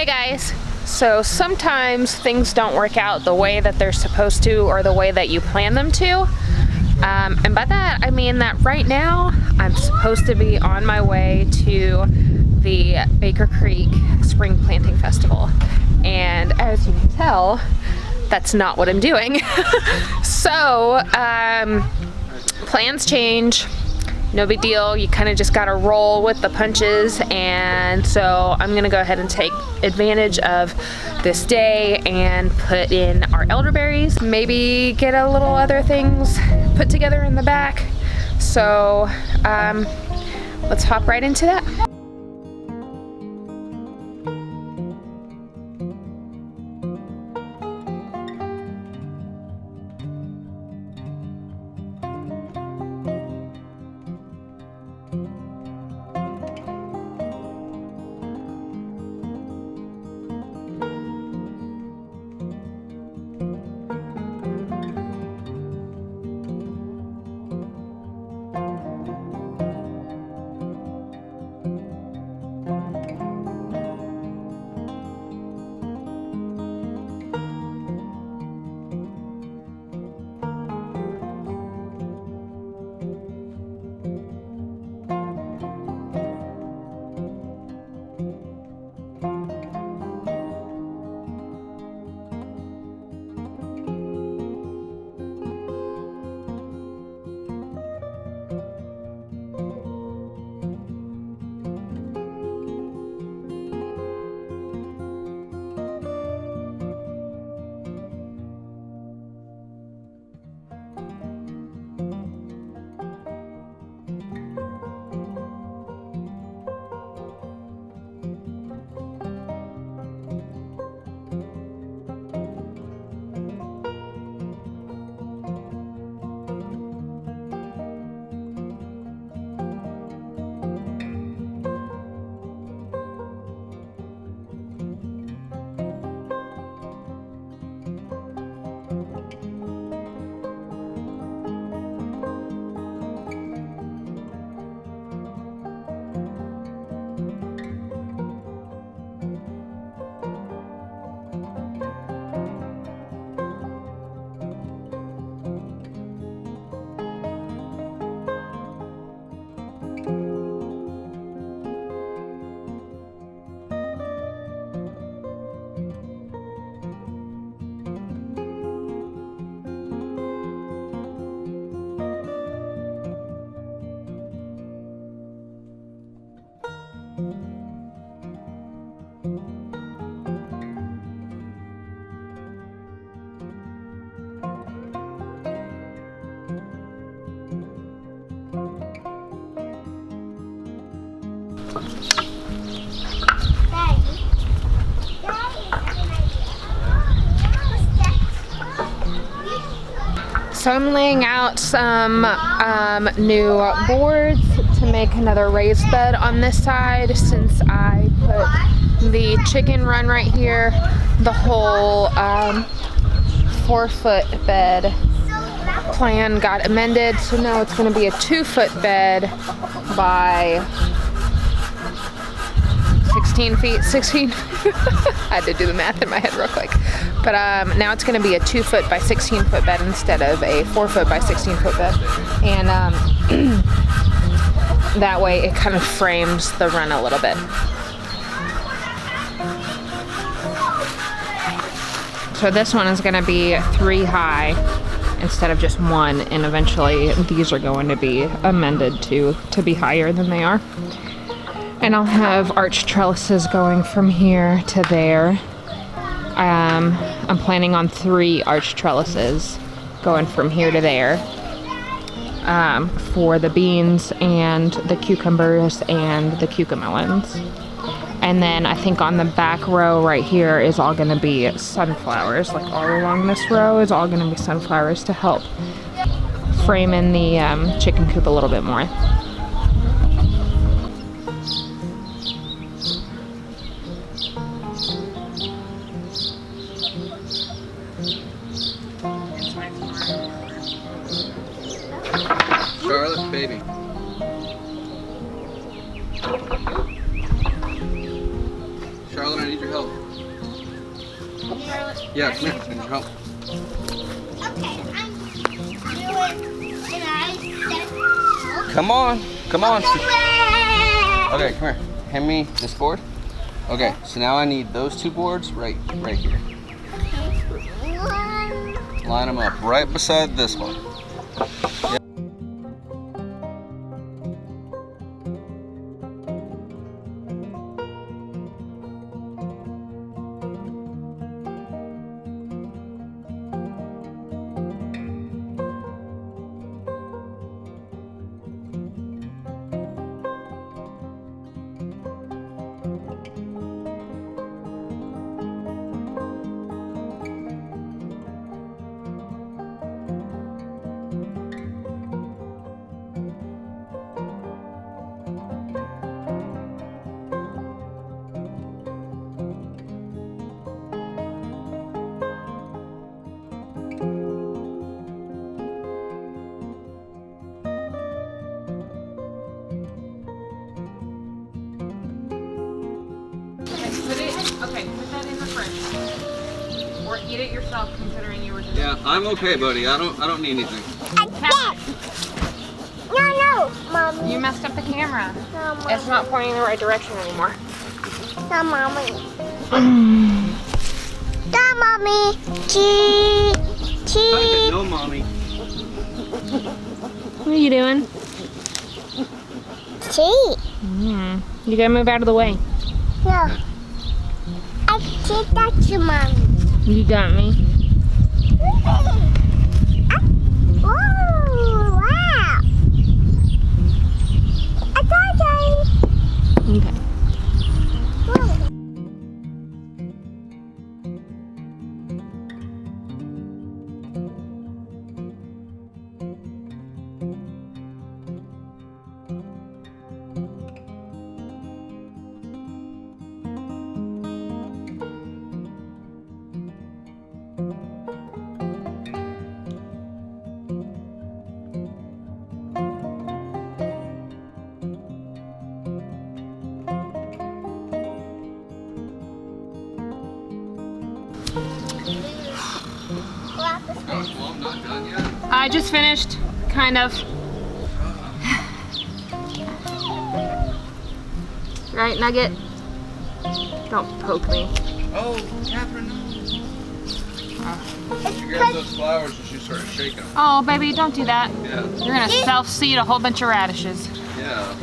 guys, so sometimes things don't work out the way that they're supposed to or the way that you plan them to. And by that I mean that right now I'm supposed to be on my way to the Baker Creek Spring Planting Festival, and as you can tell, that's not what I'm doing. So plans change. No big deal, you kind of just gotta roll with the punches, and so I'm gonna go ahead and take advantage of this day and put in our elderberries, maybe get a little other things put together in the back. So let's hop right into that. So I'm laying out some new boards to make another raised bed on this side, since I put the chicken run right here. The whole 4-foot bed plan got amended, so now it's going to be a 2-foot bed by 16 feet, 16. I had to do the math in my head real quick. But now it's going to be a 2-foot by 16-foot bed instead of a 4-foot by 16-foot bed. And that way it kind of frames the run a little bit. So this one is going to be 3 high instead of just 1, and eventually these are going to be amended to be higher than they are. And I'll have arch trellises going from here to there. I'm planning on 3 arch trellises going from here to there for the beans and the cucumbers and the cucamelons. And then I think on the back row right here is all going to be sunflowers. Like all along this row is all going to be sunflowers to help frame in the chicken coop a little bit more. Charlotte, baby. Charlotte, I need your help. Yeah, come here. I need your help. Okay, I'm doing an ice. Come on. Come on. Okay. Okay, come here. Hand me this board. Okay, so now I need those two boards right here. Line them up right beside this one. Yep. Put that in the fridge. Or eat it yourself, considering you were just... Yeah, I'm okay, buddy. I don't need anything. No, Mommy. You messed up the camera. No, Mommy. It's not pointing in the right direction anymore. No, Mommy. No, Mommy. Tea. Tea. No, Mommy. What are you doing? Tea. You gotta move out of the way. No. I can't touch you, Mommy. You got me. Oh, wow. I got you. Okay. Well, I'm not done yet. I just finished, kind of. Right, Nugget? Don't poke me. Oh, Catherine. She grabbed those flowers and she started shaking them. Oh, baby, don't do that. Yeah. You're gonna self-seed a whole bunch of radishes. Yeah.